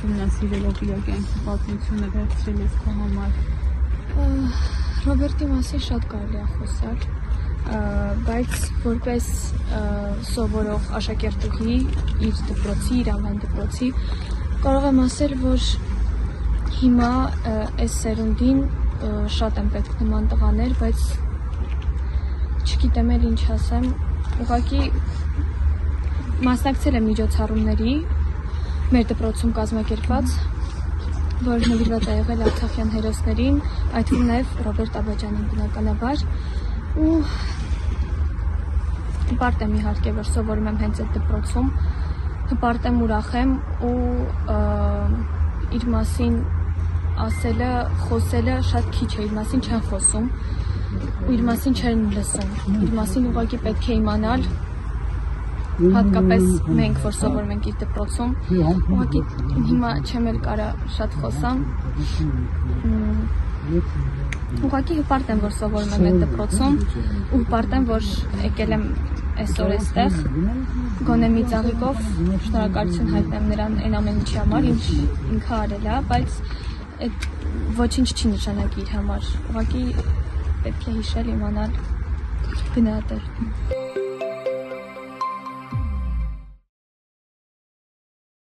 ուսումնասիրելով իր կյանքի պատմությունը վերցրել ես քո համար։ Ռոբերտի մասին շատ կարելի է խոսալ, բայց որպես սովորող աշակերտուհի իր դպրոցի, իր անվան դպրոցի, կարող եմ ասել, որ հիմա այս սերունդին շատ են պետք նման տղաներ, բայց չգիտեմ էլ ինչ ասեմ, ուղղակի մասնակցել եմ միջոցառումների մեր դպրոցում կազմակերպված, որ նվիրված է եղել արցախյան հերոսներին, այդ թվում նաև Ռոբերտ Աբաջանին բնականաբար, ու հպարտ եմ իհարկե, որ սովորում եմ հենց այդ դպրոցում, հպարտ եմ, ուրախ եմ ու իր մասին ասելը, խոսելը շատ քիչ է, իր մասին չեն խոսում ու իր մասին չեն լսում, իր մասին ուղղակի պետք է իմանալ, հատկապես մենք, որ սովորում ենք իր դպրոցում, ուղղակի հիմա չեմ էլ կարա շատ խոսամ, ուղղակի հպարտ եմ, որ սովորում եմ այդ դպրոցում ու հպարտ եմ, որ եկել եմ այսօր այստեղ, գոնե մի ծաղիկով շնորհակալություն հայտնեմ նրան այն ամեն ինչի համար, ինչ ինքը արել է, բայց այդ ոչինչ չի նշանակի իր համար, ուղղակի պետք է հիշել, իմանալ, գնահատել։